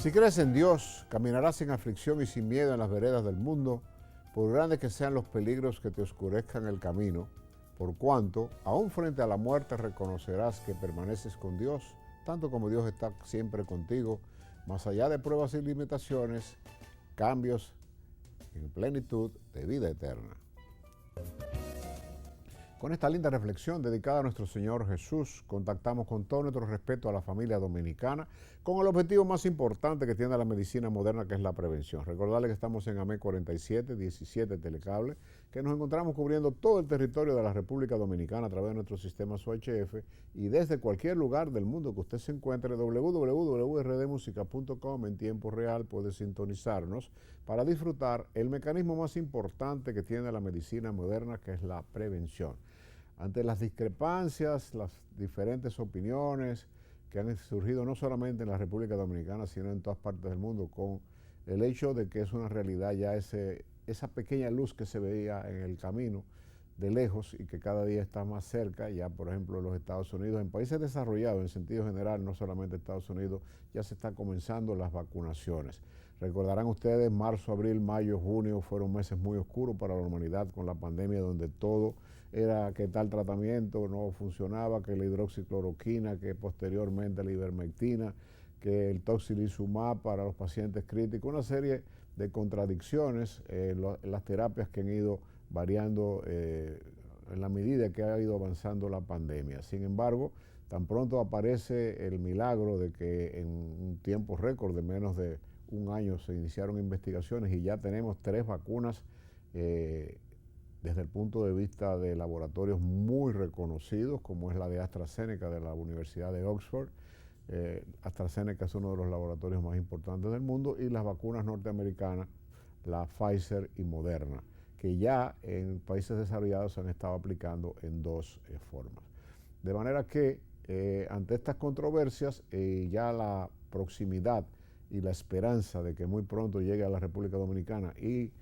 Si crees en Dios, caminarás sin aflicción y sin miedo en las veredas del mundo, por grandes que sean los peligros que te oscurezcan el camino, por cuanto, aún frente a la muerte, reconocerás que permaneces con Dios, tanto como Dios está siempre contigo, más allá de pruebas y limitaciones, cambios en plenitud de vida eterna. Con esta linda reflexión dedicada a nuestro Señor Jesús, contactamos con todo nuestro respeto a la familia dominicana, con el objetivo más importante que tiene la medicina moderna, que es la prevención. Recordarles que estamos en AME 47, 17 Telecable, que nos encontramos cubriendo todo el territorio de la República Dominicana a través de nuestro sistema UHF y desde cualquier lugar del mundo que usted se encuentre, www.rdmusica.com en tiempo real puede sintonizarnos para disfrutar el mecanismo más importante que tiene la medicina moderna, que es la prevención. Ante las discrepancias, las diferentes opiniones que han surgido no solamente en la República Dominicana, sino en todas partes del mundo, con el hecho de que es una realidad ya esa pequeña luz que se veía en el camino de lejos y que cada día está más cerca, ya por ejemplo en los Estados Unidos, en países desarrollados en sentido general, no solamente Estados Unidos, ya se están comenzando las vacunaciones. Recordarán ustedes, marzo, abril, mayo, junio fueron meses muy oscuros para la humanidad con la pandemia, donde todo era que tal tratamiento no funcionaba, que la hidroxicloroquina, que posteriormente la ivermectina, que el tocilizumab para los pacientes críticos, una serie de contradicciones, las terapias que han ido variando en la medida que ha ido avanzando la pandemia. Sin embargo, tan pronto aparece el milagro de que en un tiempo récord de menos de un año se iniciaron investigaciones y ya tenemos 3 vacunas desde el punto de vista de laboratorios muy reconocidos, como es la de AstraZeneca de la Universidad de Oxford. AstraZeneca es uno de los laboratorios más importantes del mundo, y las vacunas norteamericanas, la Pfizer y Moderna, que ya en países desarrollados se han estado aplicando en 2 formas. De manera que ante estas controversias, ya la proximidad y la esperanza de que muy pronto llegue a la República Dominicana, y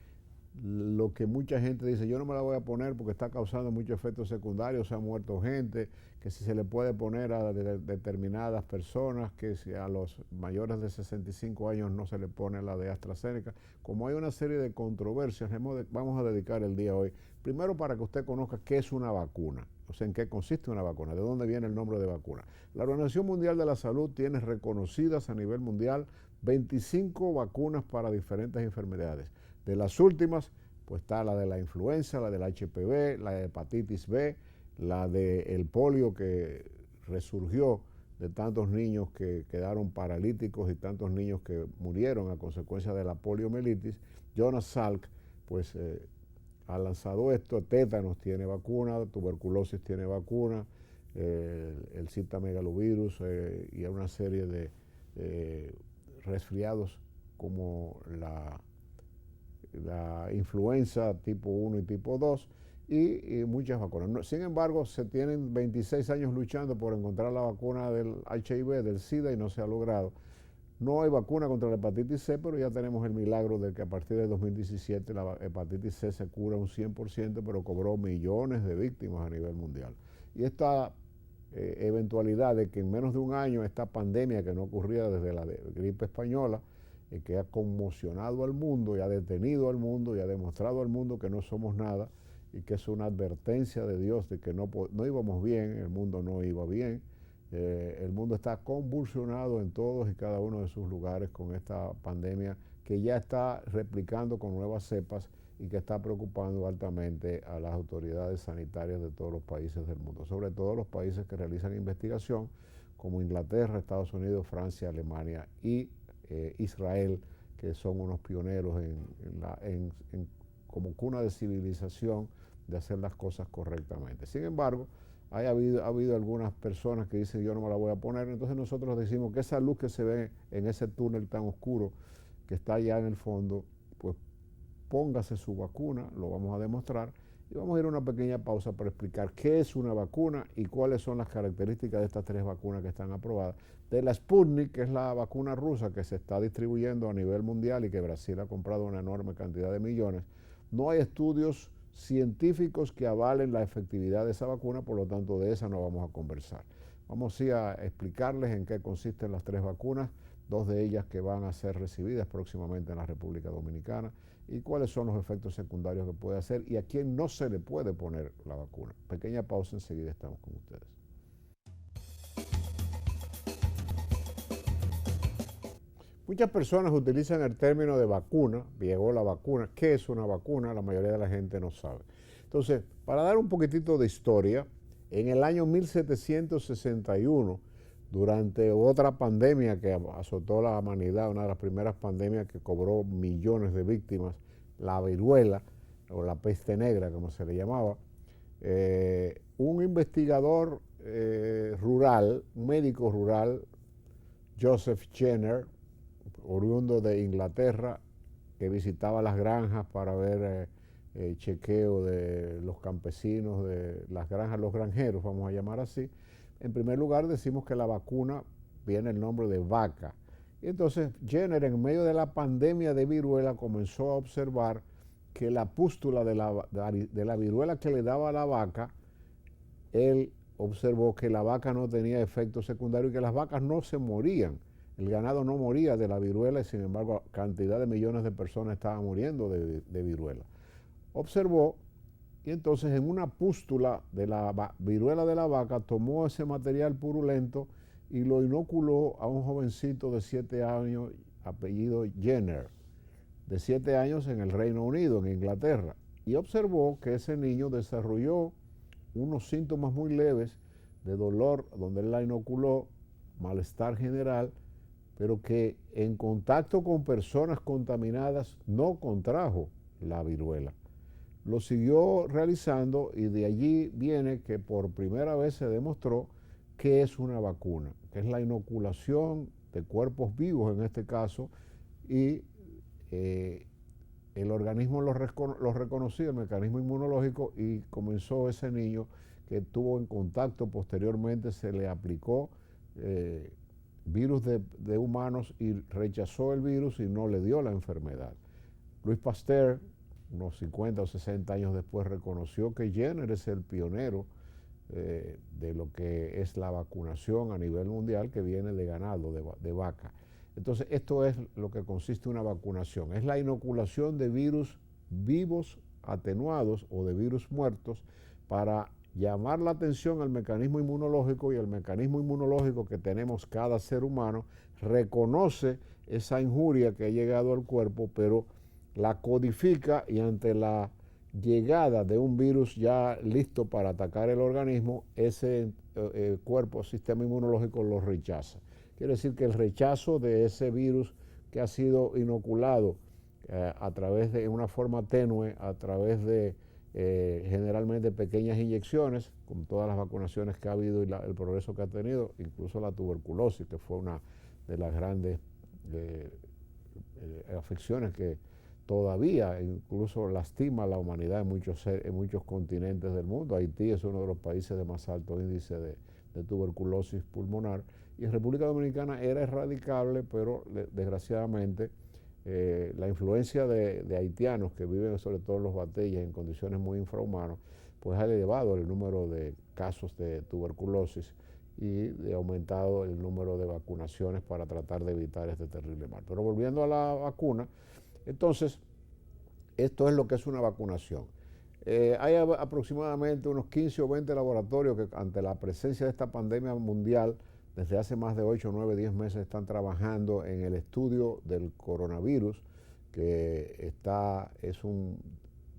lo que mucha gente dice, yo no me la voy a poner porque está causando muchos efectos secundarios, se ha muerto gente, que si se le puede poner a determinadas personas, que si a los mayores de 65 años no se le pone la de AstraZeneca. Como hay una serie de controversias, vamos a dedicar el día hoy, primero para que usted conozca qué es una vacuna, o sea, en qué consiste una vacuna, de dónde viene el nombre de vacuna. La Organización Mundial de la Salud tiene reconocidas a nivel mundial 25 vacunas para diferentes enfermedades. De las últimas, pues está la de la influenza, la del HPV, la de hepatitis B, la del polio, que resurgió de tantos niños que quedaron paralíticos y tantos niños que murieron a consecuencia de la poliomielitis. Jonas Salk, pues ha lanzado esto. Tétanos tiene vacuna, tuberculosis tiene vacuna, el citomegalovirus y una serie de resfriados como la influenza tipo 1 y tipo 2 y muchas vacunas. Sin embargo, se tienen 26 años luchando por encontrar la vacuna del HIV, del SIDA, y no se ha logrado. No hay vacuna contra la hepatitis C, pero ya tenemos el milagro de que a partir de 2017 la hepatitis C se cura un 100%, pero cobró millones de víctimas a nivel mundial. Y esta eventualidad de que en menos de un año esta pandemia, que no ocurría desde la gripe española, que ha conmocionado al mundo y ha detenido al mundo y ha demostrado al mundo que no somos nada, y que es una advertencia de Dios de que no íbamos bien, el mundo no iba bien. El mundo está convulsionado en todos y cada uno de sus lugares con esta pandemia, que ya está replicando con nuevas cepas y que está preocupando altamente a las autoridades sanitarias de todos los países del mundo, sobre todo los países que realizan investigación, como Inglaterra, Estados Unidos, Francia, Alemania y Israel, que son unos pioneros como cuna de civilización, de hacer las cosas correctamente. Sin embargo, ha habido algunas personas que dicen, yo no me la voy a poner. Entonces nosotros decimos que esa luz que se ve en ese túnel tan oscuro que está allá en el fondo, pues póngase su vacuna, lo vamos a demostrar, y vamos a ir a una pequeña pausa para explicar qué es una vacuna y cuáles son las características de estas 3 vacunas que están aprobadas. De la Sputnik, que es la vacuna rusa que se está distribuyendo a nivel mundial y que Brasil ha comprado una enorme cantidad de millones, no hay estudios científicos que avalen la efectividad de esa vacuna, por lo tanto de esa no vamos a conversar. Vamos sí a explicarles en qué consisten las 3 vacunas dos de ellas que van a ser recibidas próximamente en la República Dominicana, y cuáles son los efectos secundarios que puede hacer y a quién no se le puede poner la vacuna. Pequeña pausa, enseguida estamos con ustedes. Muchas personas utilizan el término de vacuna, llegó la vacuna. ¿Qué es una vacuna? La mayoría de la gente no sabe. Entonces, para dar un poquitito de historia, en el año 1761, durante otra pandemia que azotó la humanidad, una de las primeras pandemias que cobró millones de víctimas, la viruela o la peste negra, como se le llamaba, un investigador rural, un médico rural, Joseph Jenner, oriundo de Inglaterra, que visitaba las granjas para ver chequeo de los campesinos, de las granjas, los granjeros, vamos a llamar así. En primer lugar, decimos que la vacuna viene el nombre de vaca. Y entonces Jenner, en medio de la pandemia de viruela, comenzó a observar que la pústula de la viruela que le daba a la vaca, él observó que la vaca no tenía efectos secundarios y que las vacas no se morían. El ganado no moría de la viruela y sin embargo cantidad de millones de personas estaban muriendo de viruela. Observó y entonces en una pústula de la viruela de la vaca tomó ese material purulento y lo inoculó a un jovencito de 7 años, apellido Jenner, de 7 años en el Reino Unido, en Inglaterra, y observó que ese niño desarrolló unos síntomas muy leves de dolor donde él la inoculó, malestar general, pero que en contacto con personas contaminadas no contrajo la viruela. Lo siguió realizando y de allí viene que por primera vez se demostró que es una vacuna, que es la inoculación de cuerpos vivos en este caso, y el organismo lo reconoció, el mecanismo inmunológico, y comenzó ese niño que tuvo en contacto, posteriormente se le aplicó virus de humanos y rechazó el virus y no le dio la enfermedad. Louis Pasteur, unos 50 o 60 años después, reconoció que Jenner es el pionero de lo que es la vacunación a nivel mundial, que viene de ganado, de vaca. Entonces, esto es lo que consiste una vacunación, es la inoculación de virus vivos atenuados o de virus muertos para llamar la atención al mecanismo inmunológico, y el mecanismo inmunológico que tenemos cada ser humano reconoce esa injuria que ha llegado al cuerpo, pero la codifica y ante la llegada de un virus ya listo para atacar el organismo, ese cuerpo, sistema inmunológico lo rechaza. Quiere decir que el rechazo de ese virus que ha sido inoculado a través de una forma tenue, a través de generalmente pequeñas inyecciones, como todas las vacunaciones que ha habido y el progreso que ha tenido, incluso la tuberculosis, que fue una de las grandes afecciones que todavía incluso lastima a la humanidad en muchos continentes del mundo. Haití es uno de los países de más alto índice de tuberculosis pulmonar, y en República Dominicana era erradicable, pero desgraciadamente la influencia de haitianos que viven sobre todo en los batalles en condiciones muy infrahumanas, pues ha elevado el número de casos de tuberculosis y ha aumentado el número de vacunaciones para tratar de evitar este terrible mal. Pero volviendo a la vacuna, entonces, esto es lo que es una vacunación. Hay aproximadamente unos 15 o 20 laboratorios que ante la presencia de esta pandemia mundial, desde hace más de 8, 9, 10 meses están trabajando en el estudio del coronavirus, que es un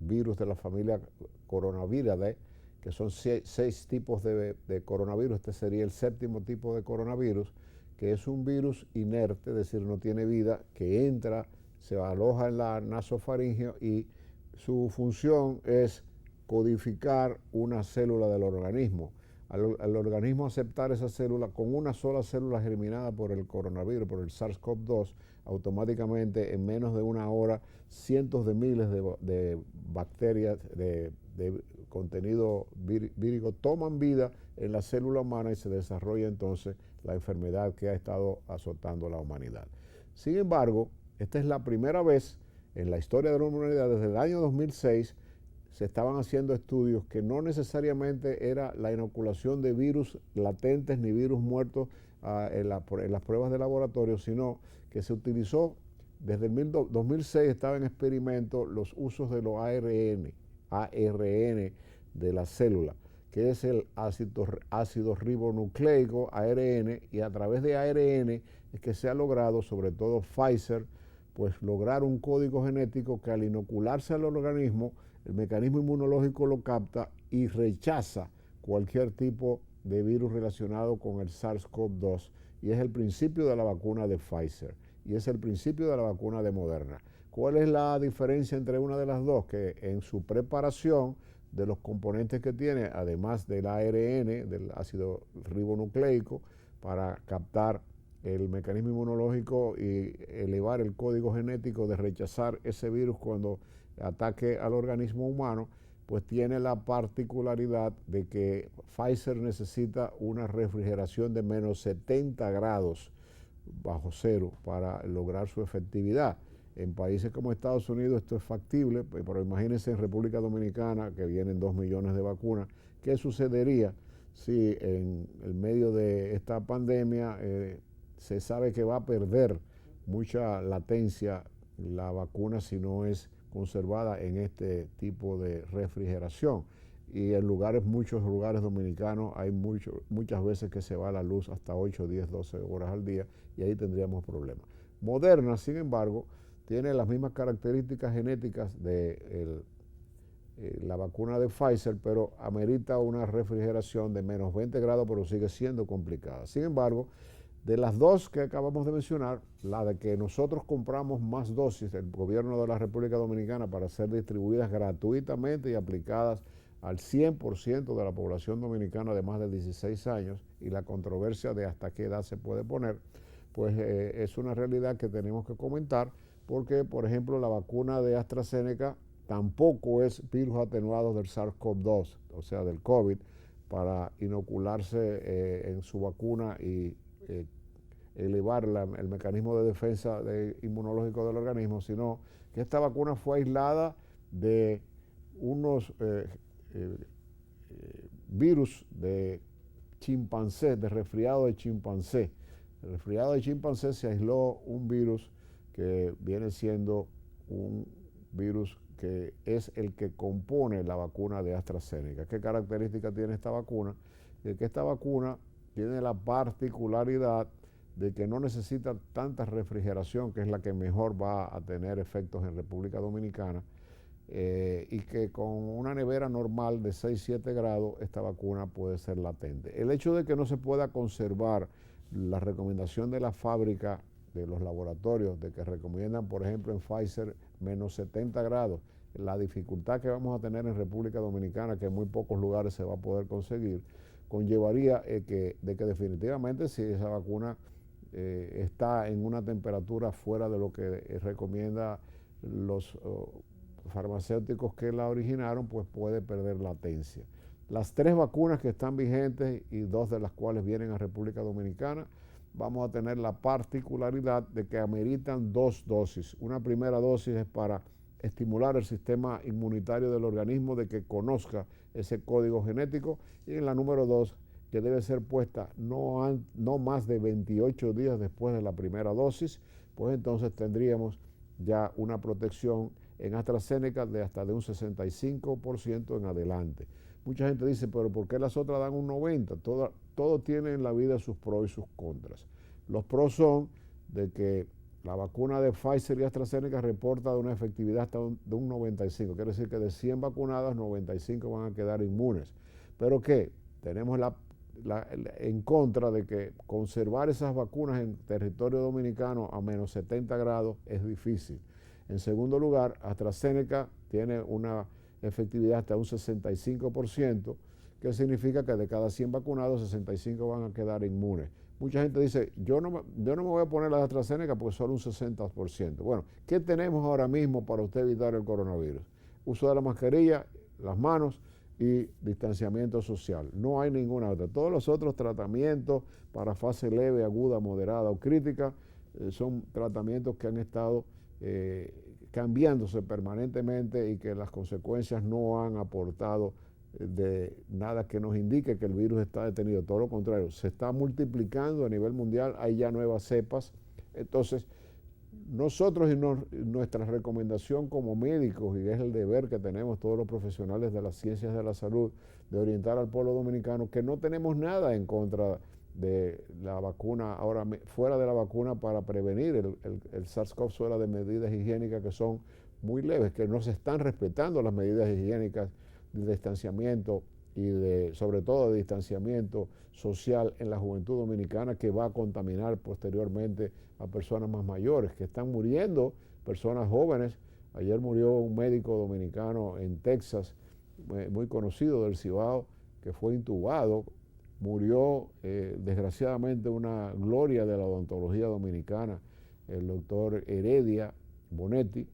virus de la familia Coronaviridae, que son 6 tipos de coronavirus. Este sería el 7º tipo de coronavirus, que es un virus inerte, es decir, no tiene vida, que entra, se aloja en la nasofaringeo y su función es codificar una célula del organismo. Al organismo aceptar esa célula, con una sola célula germinada por el coronavirus, por el SARS-CoV-2, automáticamente en menos de una hora cientos de miles de bacterias de contenido vírico toman vida en la célula humana y se desarrolla entonces la enfermedad que ha estado azotando a la humanidad. Sin embargo, esta es la primera vez en la historia de la humanidad, desde el año 2006, se estaban haciendo estudios que no necesariamente era la inoculación de virus latentes ni virus muertos en las pruebas de laboratorio, sino que se utilizó desde el 2006, estaba en experimento los usos de los ARN de la célula, que es el ácido ribonucleico, ARN, y a través de ARN es que se ha logrado, sobre todo Pfizer, pues lograr un código genético que al inocularse al organismo, el mecanismo inmunológico lo capta y rechaza cualquier tipo de virus relacionado con el SARS-CoV-2, y es el principio de la vacuna de Pfizer y es el principio de la vacuna de Moderna. ¿Cuál es la diferencia entre una de las dos? Que en su preparación de los componentes que tiene, además del ARN, del ácido ribonucleico, para captar el mecanismo inmunológico y elevar el código genético de rechazar ese virus cuando ataque al organismo humano, pues tiene la particularidad de que Pfizer necesita una refrigeración de menos 70 grados bajo cero para lograr su efectividad. En países como Estados Unidos esto es factible, pero imagínense en República Dominicana, que vienen 2 millones de vacunas. ¿Qué sucedería si en el medio de esta pandemia se sabe que va a perder mucha latencia la vacuna si no es conservada en este tipo de refrigeración? Y en muchos lugares dominicanos hay muchas veces que se va la luz hasta 8, 10, 12 horas al día, y ahí tendríamos problemas. Moderna, sin embargo, tiene las mismas características genéticas de la vacuna de Pfizer, pero amerita una refrigeración de menos 20 grados, pero sigue siendo complicada. Sin embargo, de las dos que acabamos de mencionar, la de que nosotros compramos más dosis del gobierno de la República Dominicana para ser distribuidas gratuitamente y aplicadas al 100% de la población dominicana de más de 16 años, y la controversia de hasta qué edad se puede poner, pues es una realidad que tenemos que comentar, porque, por ejemplo, la vacuna de AstraZeneca tampoco es virus atenuado del SARS-CoV-2, o sea, del COVID, para inocularse en su vacuna y elevar el mecanismo de defensa inmunológico del organismo, sino que esta vacuna fue aislada de unos virus de chimpancé, de resfriado de chimpancé. El resfriado de chimpancé se aisló un virus que viene siendo un virus que es el que compone la vacuna de AstraZeneca. ¿Qué características tiene esta vacuna? Que esta vacuna tiene la particularidad de que no necesita tanta refrigeración, que es la que mejor va a tener efectos en República Dominicana, y que con una nevera normal de 6-7 grados esta vacuna puede ser latente. El hecho de que no se pueda conservar la recomendación de la fábrica, de los laboratorios, de que recomiendan, por ejemplo, en Pfizer, menos 70 grados, la dificultad que vamos a tener en República Dominicana, que en muy pocos lugares se va a poder conseguir, conllevaría de que definitivamente, si esa vacuna está en una temperatura fuera de lo que recomienda los farmacéuticos que la originaron, pues puede perder latencia. Las 3 vacunas que están vigentes y 2 de las cuales vienen a República Dominicana, vamos a tener la particularidad de que ameritan 2 dosis. Una primera dosis es para estimular el sistema inmunitario del organismo de que conozca ese código genético, y en la número 2, que debe ser puesta no más de 28 días después de la primera dosis, pues entonces tendríamos ya una protección en AstraZeneca de hasta de un 65% en adelante. Mucha gente dice, pero ¿por qué las otras dan un 90%? Todo tiene en la vida sus pros y sus contras. Los pros son de que la vacuna de Pfizer y AstraZeneca reporta de una efectividad hasta de un 95%. Quiere decir que de 100 vacunadas, 95 van a quedar inmunes. ¿Pero qué? Tenemos en contra de que conservar esas vacunas en territorio dominicano a menos 70 grados es difícil. En segundo lugar, AstraZeneca tiene una efectividad hasta un 65%, que significa que de cada 100 vacunados, 65 van a quedar inmunes. Mucha gente dice, yo no me voy a poner la de AstraZeneca porque solo un 60%. Bueno, ¿qué tenemos ahora mismo para usted evitar el coronavirus? Uso de la mascarilla, las manos y distanciamiento social. No hay ninguna otra. Todos los otros tratamientos para fase leve, aguda, moderada o crítica son tratamientos que han estado cambiándose permanentemente y que las consecuencias no han aportado de nada que nos indique que el virus está detenido, todo lo contrario, se está multiplicando a nivel mundial, hay ya nuevas cepas. Entonces, nosotros nuestra recomendación como médicos, y es el deber que tenemos todos los profesionales de las ciencias de la salud, de orientar al pueblo dominicano, que no tenemos nada en contra de la vacuna, ahora fuera de la vacuna para prevenir el SARS-CoV, fuera de medidas higiénicas que son muy leves, que no se están respetando las medidas higiénicas de distanciamiento y sobre todo de distanciamiento social en la juventud dominicana, que va a contaminar posteriormente a personas más mayores, que están muriendo personas jóvenes. Ayer murió un médico dominicano en Texas, muy conocido del Cibao, que fue intubado. Murió desgraciadamente una gloria de la odontología dominicana, el doctor Heredia Bonetti,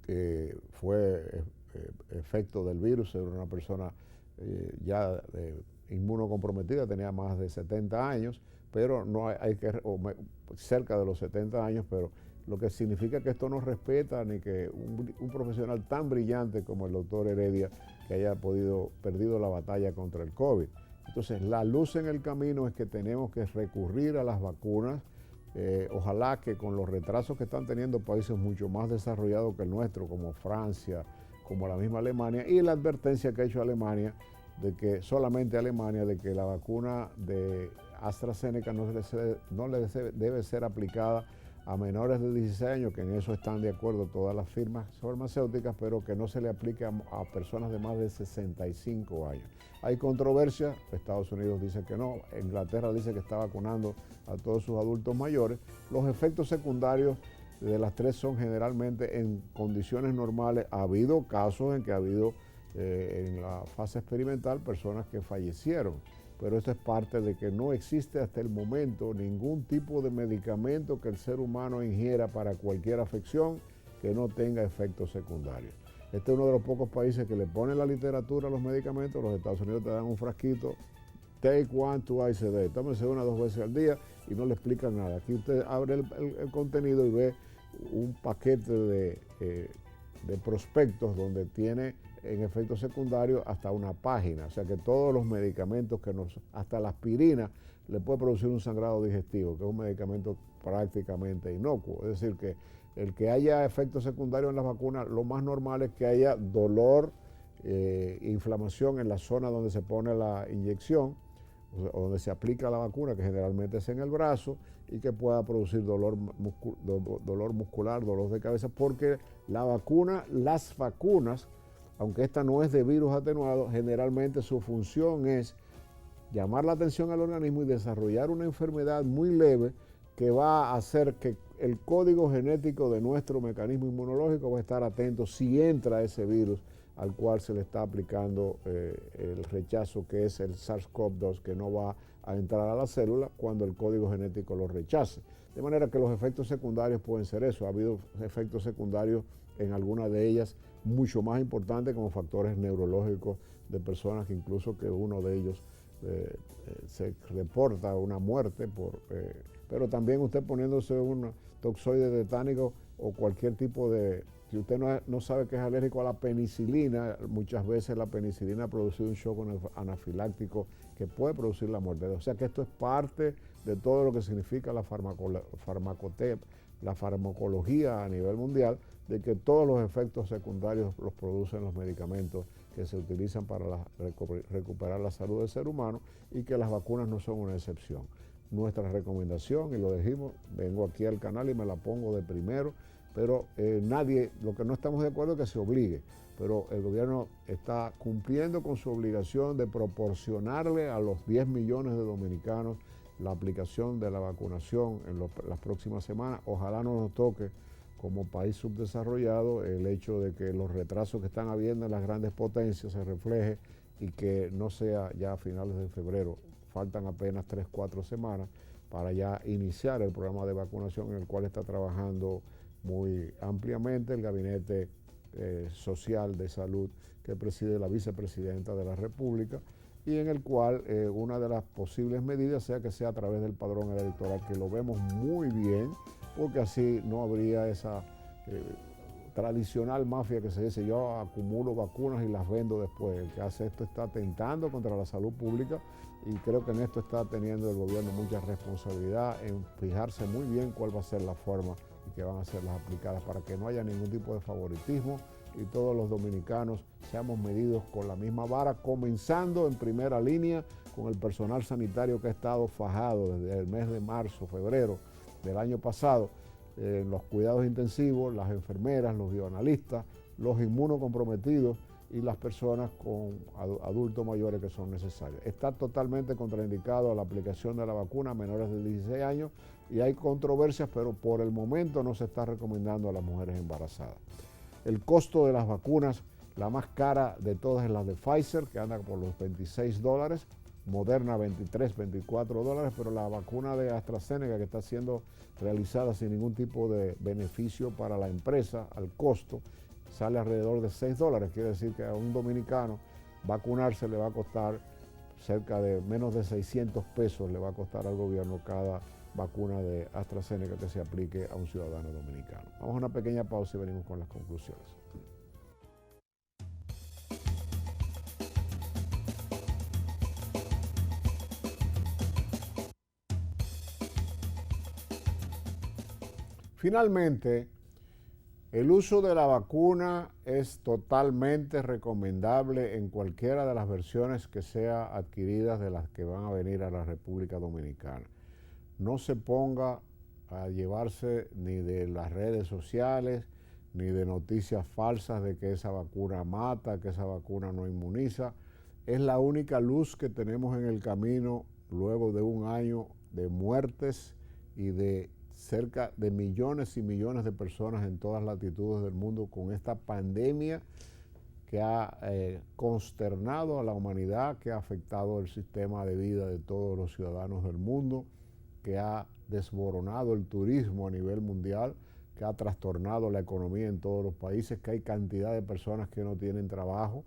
que fue efecto del virus, era una persona ya inmunocomprometida, tenía más de 70 años, pero no hay que, cerca de los 70 años, pero lo que significa que esto no respeta ni que un profesional tan brillante como el doctor Heredia, que haya perdido la batalla contra el COVID. Entonces, la luz en el camino es que tenemos que recurrir a las vacunas. Ojalá que con los retrasos que están teniendo países mucho más desarrollados que el nuestro, como Francia, como la misma Alemania, y la advertencia que ha hecho Alemania, de que solamente Alemania, de que la vacuna de AstraZeneca no debe ser aplicada a menores de 16 años, que en eso están de acuerdo todas las firmas farmacéuticas, pero que no se le aplique a personas de más de 65 años. Hay controversia, Estados Unidos dice que no, Inglaterra dice que está vacunando a todos sus adultos mayores. Los efectos secundarios de las tres son generalmente en condiciones normales. Ha habido casos en que ha habido en la fase experimental personas que fallecieron, pero esto es parte de que no existe hasta el momento ningún tipo de medicamento que el ser humano ingiera para cualquier afección que no tenga efectos secundarios. Este es uno de los pocos países que le ponen la literatura a los medicamentos. Los Estados Unidos te dan un frasquito, take 1, 2 ICD, tómese 1 o 2 veces al día y no le explican nada. Aquí usted abre el contenido y ve un paquete de prospectos donde tiene en efectos secundarios hasta una página. O sea que todos los medicamentos hasta la aspirina le puede producir un sangrado digestivo, que es un medicamento prácticamente inocuo. Es decir, que el que haya efectos secundarios en las vacunas, lo más normal es que haya dolor, inflamación en la zona donde se pone la inyección, o donde se aplica la vacuna, que generalmente es en el brazo, y que pueda producir dolor muscular, dolor de cabeza, porque las vacunas, aunque esta no es de virus atenuado, generalmente su función es llamar la atención al organismo y desarrollar una enfermedad muy leve que va a hacer que el código genético de nuestro mecanismo inmunológico va a estar atento si entra ese virus al cual se le está aplicando el rechazo, que es el SARS-CoV-2, que no va a entrar a la célula cuando el código genético lo rechace. De manera que los efectos secundarios pueden ser eso. Ha habido efectos secundarios en algunas de ellas mucho más importantes, como factores neurológicos de personas que incluso que uno de ellos se reporta una muerte, pero también usted poniéndose un toxoide tetánico o cualquier tipo de... Si usted no sabe que es alérgico a la penicilina, muchas veces la penicilina ha producido un shock anafiláctico que puede producir la muerte. O sea que esto es parte de todo lo que significa la farmacología a nivel mundial, de que todos los efectos secundarios los producen los medicamentos que se utilizan para recuperar la salud del ser humano, y que las vacunas no son una excepción. Nuestra recomendación, y lo dijimos, vengo aquí al canal y me la pongo de primero, pero lo que no estamos de acuerdo es que se obligue, pero el gobierno está cumpliendo con su obligación de proporcionarle a los 10 millones de dominicanos la aplicación de la vacunación en las próximas semanas. Ojalá no nos toque como país subdesarrollado el hecho de que los retrasos que están habiendo en las grandes potencias se refleje y que no sea ya a finales de febrero. Faltan apenas 3 o 4 semanas para ya iniciar el programa de vacunación, en el cual está trabajando muy ampliamente el Gabinete Social de Salud que preside la vicepresidenta de la República, y en el cual una de las posibles medidas sea que sea a través del padrón electoral, que lo vemos muy bien, porque así no habría esa tradicional mafia que se dice, yo acumulo vacunas y las vendo después. El que hace esto está atentando contra la salud pública y creo que en esto está teniendo el gobierno mucha responsabilidad en fijarse muy bien cuál va a ser la forma y que van a ser las aplicadas para que no haya ningún tipo de favoritismo y todos los dominicanos seamos medidos con la misma vara, comenzando en primera línea con el personal sanitario que ha estado fajado desde el mes de marzo, febrero del año pasado, los cuidados intensivos, las enfermeras, los bioanalistas, los inmunocomprometidos y las personas con adultos mayores que son necesarios. Está totalmente contraindicado a la aplicación de la vacuna a menores de 16 años y hay controversias, pero por el momento no se está recomendando a las mujeres embarazadas. El costo de las vacunas, la más cara de todas es la de Pfizer, que anda por los $26, Moderna $23, $24, pero la vacuna de AstraZeneca, que está siendo realizada sin ningún tipo de beneficio para la empresa, al costo, sale alrededor de $6. Quiere decir que a un dominicano vacunarse le va a costar cerca de menos de 600 pesos, le va a costar al gobierno cada vacuna de AstraZeneca que se aplique a un ciudadano dominicano. Vamos a una pequeña pausa y venimos con las conclusiones. Finalmente, el uso de la vacuna es totalmente recomendable en cualquiera de las versiones que sea adquiridas de las que van a venir a la República Dominicana. No se ponga a llevarse ni de las redes sociales, ni de noticias falsas de que esa vacuna mata, que esa vacuna no inmuniza. Es la única luz que tenemos en el camino luego de un año de muertes y de cerca de millones y millones de personas en todas latitudes del mundo con esta pandemia que ha consternado a la humanidad, que ha afectado el sistema de vida de todos los ciudadanos del mundo, que ha desboronado el turismo a nivel mundial, que ha trastornado la economía en todos los países, que hay cantidad de personas que no tienen trabajo,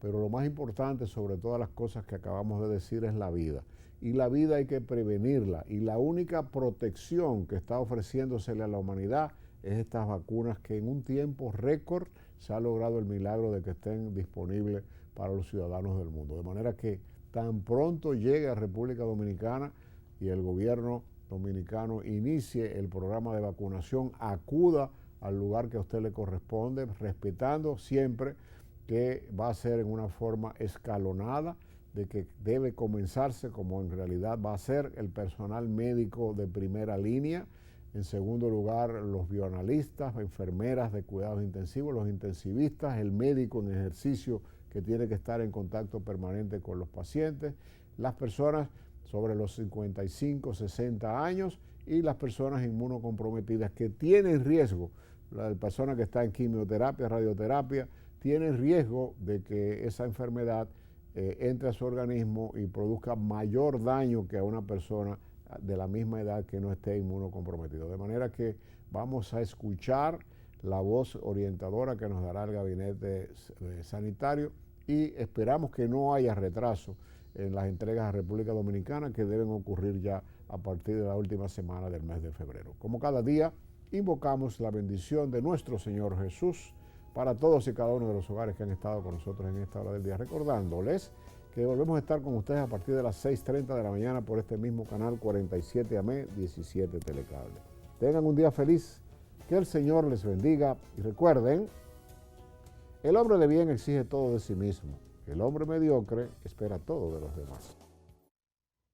pero lo más importante sobre todas las cosas que acabamos de decir es la vida. Y la vida hay que prevenirla, y la única protección que está ofreciéndosele a la humanidad es estas vacunas que en un tiempo récord se ha logrado el milagro de que estén disponibles para los ciudadanos del mundo. De manera que tan pronto llegue a República Dominicana y el gobierno dominicano inicie el programa de vacunación, acuda al lugar que a usted le corresponde, respetando siempre que va a ser en una forma escalonada, de que debe comenzarse como en realidad va a ser el personal médico de primera línea, en segundo lugar los bioanalistas, enfermeras de cuidados intensivos, los intensivistas, el médico en ejercicio que tiene que estar en contacto permanente con los pacientes, las personas sobre los 55, 60 años y las personas inmunocomprometidas que tienen riesgo, la persona que está en quimioterapia, radioterapia, tiene riesgo de que esa enfermedad entre a su organismo y produzca mayor daño que a una persona de la misma edad que no esté inmunocomprometido. De manera que vamos a escuchar la voz orientadora que nos dará el gabinete sanitario y esperamos que no haya retraso en las entregas a República Dominicana que deben ocurrir ya a partir de la última semana del mes de febrero. Como cada día, invocamos la bendición de nuestro Señor Jesús para todos y cada uno de los hogares que han estado con nosotros en esta hora del día, recordándoles que volvemos a estar con ustedes a partir de las 6:30 de la mañana por este mismo canal 47 AM 17 Telecable. Tengan un día feliz, que el Señor les bendiga y recuerden, el hombre de bien exige todo de sí mismo, el hombre mediocre espera todo de los demás.